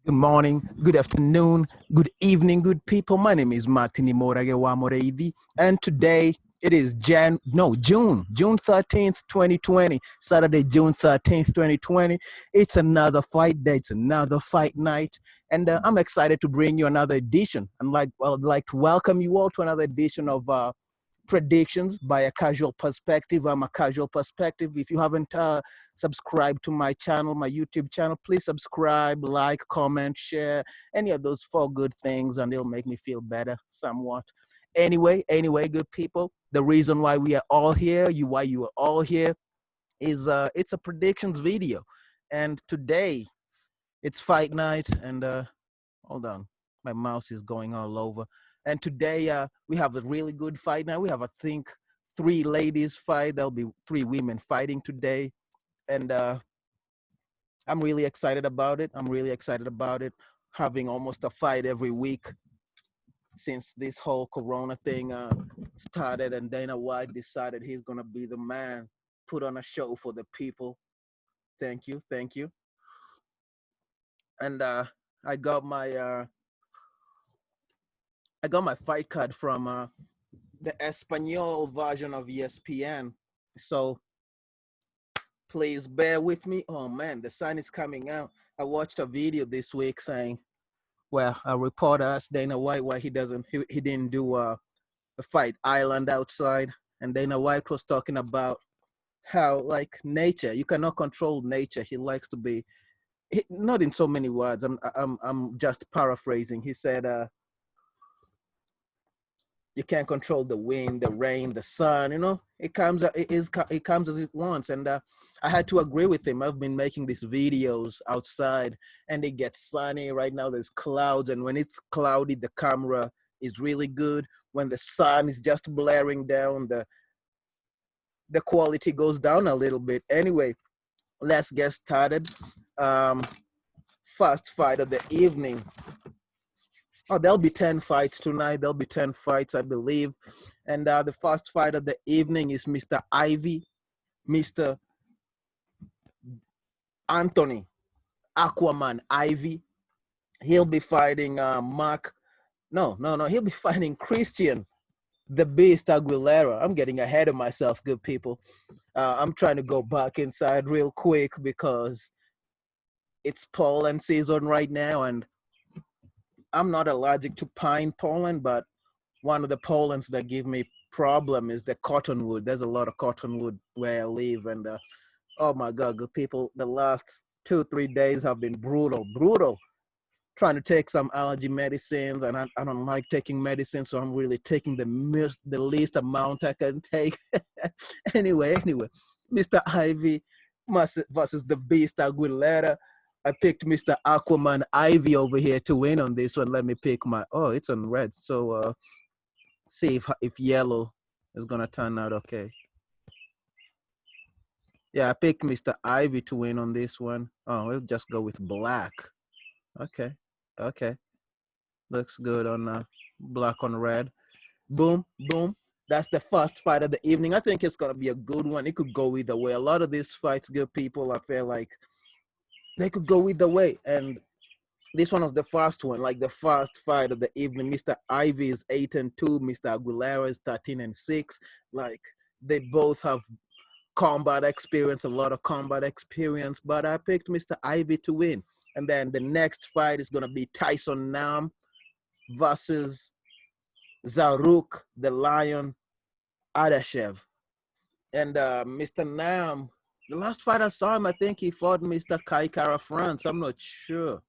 Good morning, good afternoon, good evening, good people. My name is Martini Moragewa Moreidi, and today it is June 13th, 2020, Saturday, June 13th, 2020. It's another fight day, it's another fight night, and I'm excited to bring you another edition. I'd like to welcome you all to another edition of predictions by a casual perspective. I'm a casual perspective. If you haven't subscribed to my channel, my YouTube channel, please subscribe, like, comment, share, any of those four good things, and it'll make me feel better somewhat. Anyway, good people, the reason why we are all here, why you are all here, is it's a predictions video, and today it's fight night, and hold on, my mouse is going all over. And today we have a really good fight. Now we have, I think, three ladies fight. There'll be three women fighting today, and I'm really excited about it. I'm really excited about it. Having almost a fight every week since this whole Corona thing started, and Dana White decided he's gonna be the man, put on a show for the people. Thank you, thank you. And I got my fight card from the Espanol version of ESPN. So please bear with me. Oh man, the sun is coming out. I watched a video this week saying, well, a reporter asked Dana White why he didn't do a fight island outside. And Dana White was talking about how, like, nature, you cannot control nature. He likes to be, not in so many words, I'm just paraphrasing. He said, you can't control the wind, the rain, the sun. It comes as it wants. And I had to agree with him. I've been making these videos outside, and it gets sunny. Right now there's clouds, and when it's cloudy, the camera is really good. When the sun is just blaring down, the quality goes down a little bit. Anyway, let's get started. First fight of the evening. Oh, there'll be 10 fights tonight. There'll be 10 fights, I believe. And the first fight of the evening is Mr. Mr. Anthony Aquaman Ivy. He'll be fighting he'll be fighting Christian the Beast Aguilera. I'm getting ahead of myself, good people. I'm trying to go back inside real quick because it's pollen season right now, and I'm not allergic to pine pollen, but one of the pollens that give me problem is the cottonwood. There's a lot of cottonwood where I live, and oh my God, good people, the last 2-3 days have been brutal. Trying to take some allergy medicines, and I don't like taking medicine, so I'm really taking the least amount I can take. Anyway, Mr. Ivy versus the Beast Aguilera. I picked Mr. Aquaman Ivy over here to win on this one. Let me pick it's on red. So see if yellow is gonna turn out okay. Yeah, I picked Mr. Ivy to win on this one. Oh, we'll just go with black. Okay. Looks good on black on red. Boom. That's the first fight of the evening. I think it's gonna be a good one. It could go either way. A lot of these fights, good people, I feel like they could go either way. And this one was the first one, like the first fight of the evening. Mr. Ivy is 8-2. Mr. Aguilera is 13-6. Like, they both have combat experience, a lot of combat experience, but I picked Mr. Ivy to win. And then the next fight is going to be Tyson Nam versus Zaruk the Lion Adashev. And Mr. Nam, the last fight I saw him, I think he fought Mr. Kai Kara France. I'm not sure.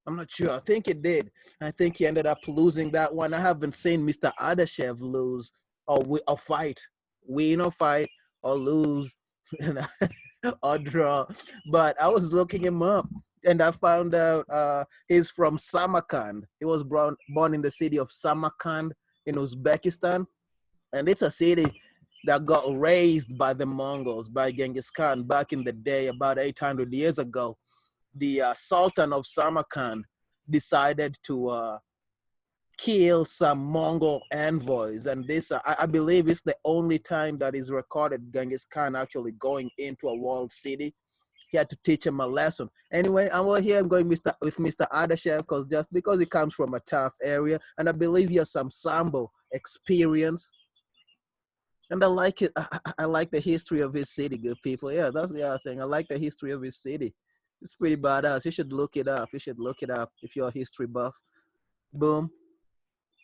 I think he did. I think he ended up losing that one. I haven't seen Mr. Adashev lose or fight, win or fight or lose or draw. But I was looking him up, and I found out he's from Samarkand. He was born in the city of Samarkand in Uzbekistan. And it's a city that got raised by the Mongols, by Genghis Khan back in the day, about 800 years ago. The Sultan of Samarkand decided to kill some Mongol envoys. And this, I believe, is the only time that is recorded Genghis Khan actually going into a walled city. He had to teach him a lesson. Anyway, I'm over here. I'm going with Mr. Adashev because he comes from a tough area, and I believe he has some sambo experience. And I like it. I like the history of his city, good people. Yeah, that's the other thing. I like the history of his city. It's pretty badass. You should look it up. You should look it up if you're a history buff. Boom,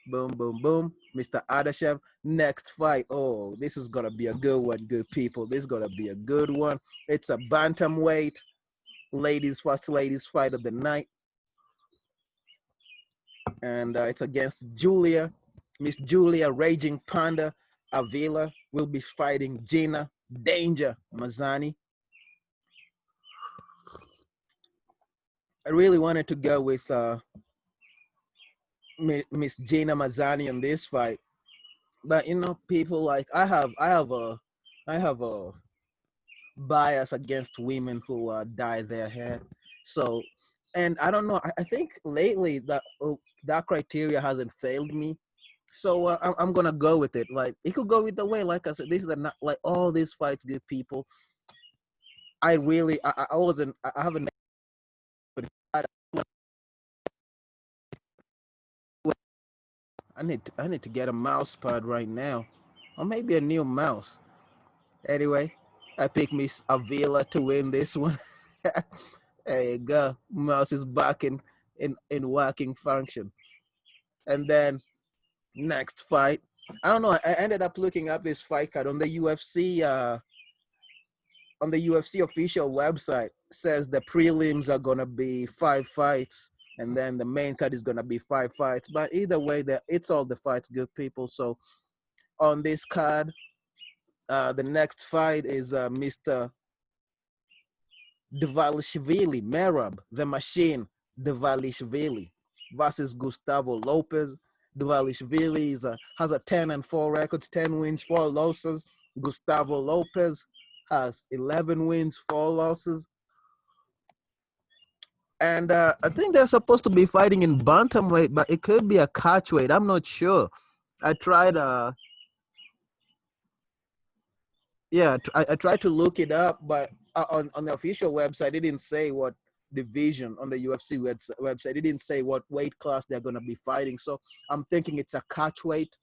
boom, boom, boom. Mr. Adashev. Next fight. Oh, this is gonna be a good one, good people. This is gonna be a good one. It's a bantamweight, first ladies fight of the night, and it's against Miss Julia Raging Panda Avila will be fighting Gina Danger Mazani. I really wanted to go with Miss Gina Mazani in this fight, but you know, people, like I have a bias against women who dye their hair. So, and I don't know. I think lately that criteria hasn't failed me. So I'm gonna go with it. Like it could go either way. Like I said, this is not like all these fights, good people. I really, I wasn't, I haven't. I need to get a mouse pad right now, or maybe a new mouse. Anyway, I picked Miss Avila to win this one. There you go. Mouse is back in working function. And then next fight, I don't know. I ended up looking up this fight card on the UFC. On the UFC official website, says the prelims are gonna be 5 fights, and then the main card is gonna be 5 fights. But either way, it's all the fights, good people. So on this card, the next fight is Mr. Dvalishvili, Merab, the Machine, Dvalishvili versus Gustavo Lopez. Dvalishvili has a 10-4 record, 10 wins, 4 losses. Gustavo Lopez has 11 wins, 4 losses. And I think they're supposed to be fighting in bantamweight, but it could be a catchweight. I'm not sure. I tried I tried to look it up, but on the official website, it didn't say what division. On the UFC website, it didn't say what weight class they're going to be fighting. So I'm thinking it's a catchweight.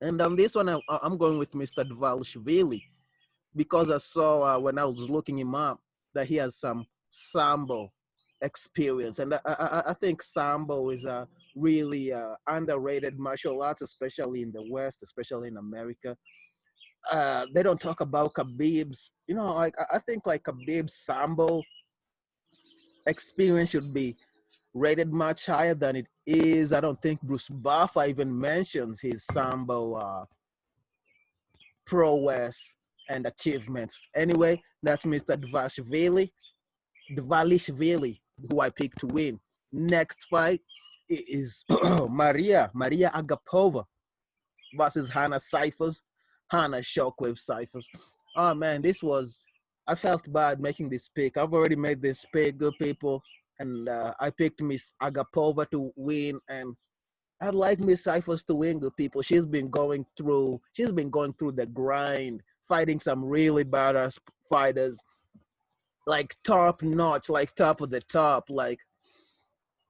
And on this one, I'm going with Mr. Dvalishvili because I saw when I was looking him up that he has some sambo experience. And I think sambo is a really underrated martial arts, especially in the West, especially in America. They don't talk about Khabib's. You know, like I think like Khabib's sambo experience should be rated much higher than it is. I don't think Bruce Buffer even mentions his sambo prowess and achievements. Anyway, that's Mr. Dvalishvili, who I picked to win. Next fight is Maria Agapova versus Hannah Cyphers. Hannah Shockwave Cyphers. Oh man, I felt bad making this pick. I've already made this pick, good people. And I picked Miss Agapova to win. And I'd like Miss Cyphers to win, good people. She's been going through the grind, fighting some really badass fighters, like top notch, like top of the top, like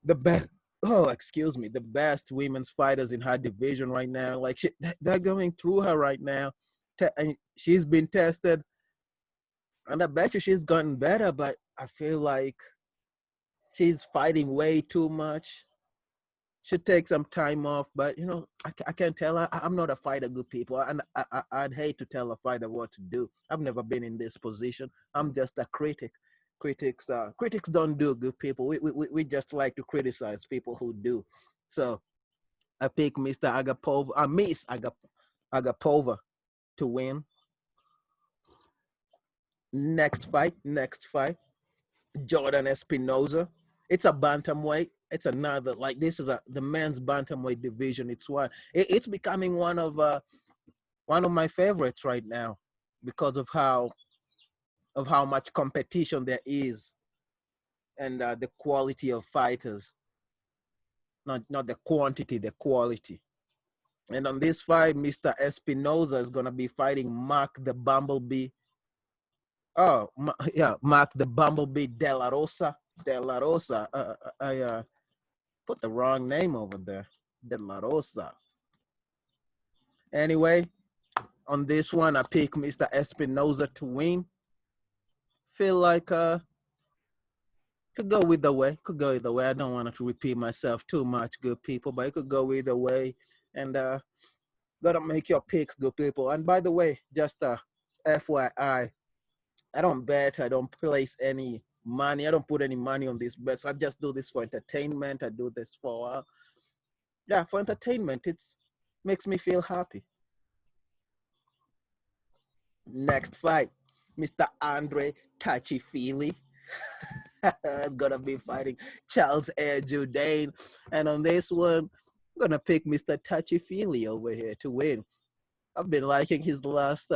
the best. Oh, excuse me, the best women's fighters in her division right now. Like they're going through her right now, and she's been tested, and I bet you she's gotten better. But I feel like she's fighting way too much. Should take some time off, but you know, I can't tell her. I'm not a fighter, good people, and I'd hate to tell a fighter what to do. I've never been in this position. I'm just a critic. Critics don't do, good people. We just like to criticize people who do. So I pick Mr. Agapova, Miss Agapova to win. Next fight, Jordan Espinoza. It's a bantamweight. It's another, like, this is the men's bantamweight division. It's becoming one of my favorites right now because of how much competition there is, and the quality of fighters, not the quantity, the quality. And on this fight, Mr. Espinoza is gonna be fighting Mark the Bumblebee. Yeah, Mark the Bumblebee De La Rosa. De La Rosa. I put the wrong name over there. De La Rosa. Anyway, on this one, I pick Mr. Espinoza to win. Feel like could go either way. Could go either way. I don't want to repeat myself too much, good people, but it could go either way. And gotta make your picks, good people. And by the way, just FYI, I don't bet. I don't place any money. I don't put any money on these bets. I just do this for entertainment. I do this for yeah, for entertainment. It's makes me feel happy. Next fight, Mr. Andre Tachifili is gonna be fighting Charles Air Jourdain, and on this one, I'm gonna pick Mr. Tachifili over here to win. I've been liking his last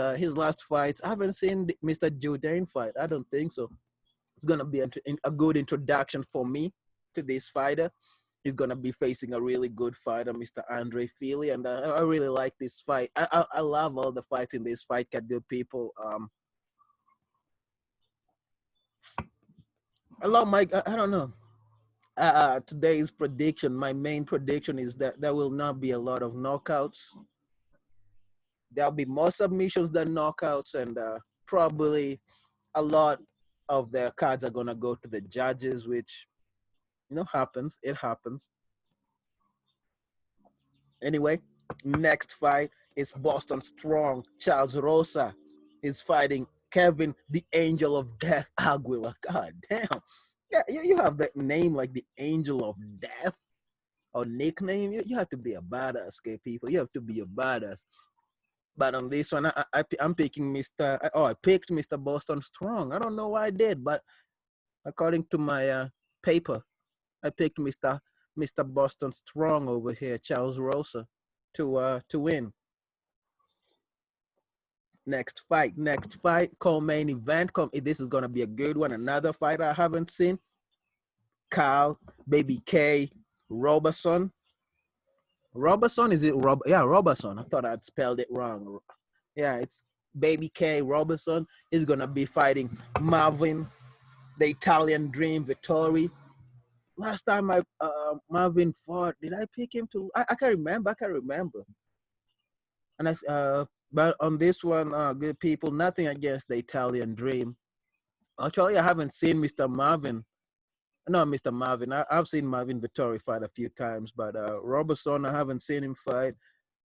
fights. I haven't seen Mr. Jourdain fight. I don't think so. It's gonna be a good introduction for me to this fighter. He's gonna be facing a really good fighter, Mr. Andre Fili, and I really like this fight. I love all the fights in this fight, good people. I love my. I don't know. Today's prediction, my main prediction is that there will not be a lot of knockouts. There'll be more submissions than knockouts, and probably a lot of their cards are gonna go to the judges, which happens. It happens. Anyway, next fight is Boston Strong Charles Rosa. He's fighting Kevin the Angel of Death Aguila. God damn. Yeah, you have that name like the Angel of Death or nickname. You have to be a badass, okay, people. You have to be a badass. But on this one, I'm picking Mr. Oh, I picked Mr. Boston Strong. I don't know why I did, but according to my paper, I picked Mr. Boston Strong over here, Charles Rosa, to win. Next fight, co-main event. This is gonna be a good one. Another fight I haven't seen. Carl Baby K Robertson. Robertson, is it Rob? Yeah, Robertson. I thought I'd spelled it wrong. Yeah, it's Baby K Robertson. Is gonna be fighting Marvin, the Italian Dream Vittori. Last time Marvin fought, did I pick him to? I can't remember. I can't remember. And but on this one, good people, nothing against the Italian Dream. Actually, I haven't seen Mr. Marvin. No, Mr. Marvin. I've seen Marvin Vittori fight a few times, but Robertson, I haven't seen him fight.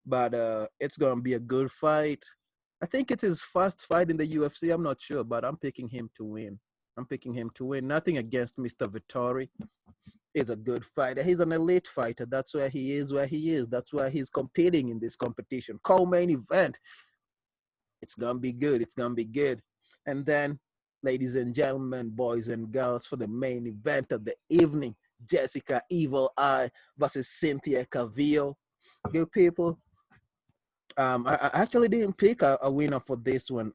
But it's gonna be a good fight. I think it's his first fight in the UFC. I'm not sure, but I'm picking him to win. I'm picking him to win. Nothing against Mr. Vittori. He's a good fighter. He's an elite fighter. That's why he is where he is. That's why he's competing in this competition. Co-main event. It's gonna be good. It's gonna be good. And then, ladies and gentlemen, boys and girls, for the main event of the evening, Jessica Evil Eye versus Cynthia Calvillo. Good people. I actually didn't pick a winner for this one.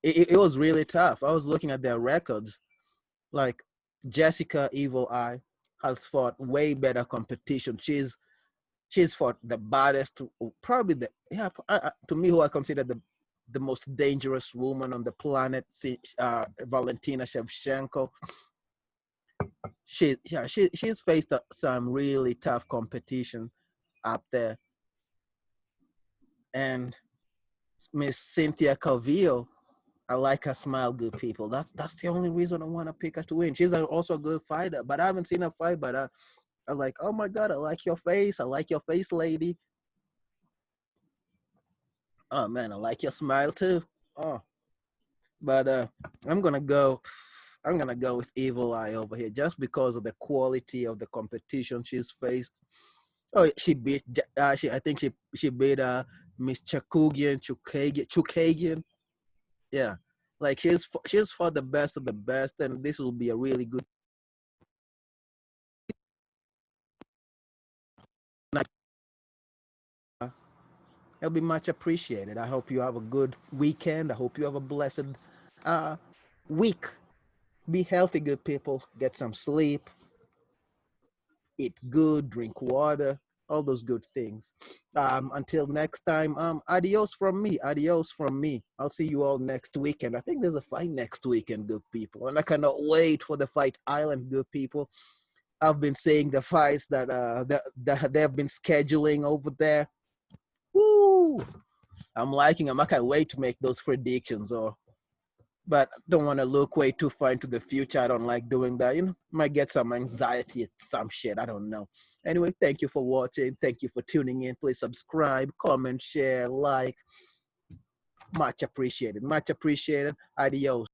It was really tough. I was looking at their records. Like Jessica Evil Eye has fought way better competition. She's fought the baddest, probably to me, who I consider the most dangerous woman on the planet, Valentina Shevchenko. She's faced some really tough competition up there, and Miss Cynthia Calvillo, I like her smile, good people. That's the only reason I want to pick her to win. She's also a good fighter, but I haven't seen her fight. But I like, oh my God, I like your face. I like your face, lady. Oh man, I like your smile too. Oh, but I'm gonna go. I'm gonna go with Evil Eye over here just because of the quality of the competition she's faced. Oh, she beat. I think she beat Miss Chukagian. Yeah, like she's fought the best of the best, and this will be a really good night. It'll be much appreciated. I hope you have a good weekend. I hope you have a blessed uh, week. Be healthy, good people. Get some sleep. Eat good. Drink water. all those good things. Until next time, adios from me. Adios from me. I'll see you all next weekend. I think there's a fight next weekend, good people. And I cannot wait for the Fight Island, good people. I've been seeing the fights that they've been scheduling over there. Woo! I'm liking them. I can't wait to make those predictions. But don't want to look way too far into the future. I don't like doing that. Might get some anxiety, some shit. I don't know. Anyway, thank you for watching. Thank you for tuning in. Please subscribe, comment, share, like. Much appreciated. Much appreciated. Adios.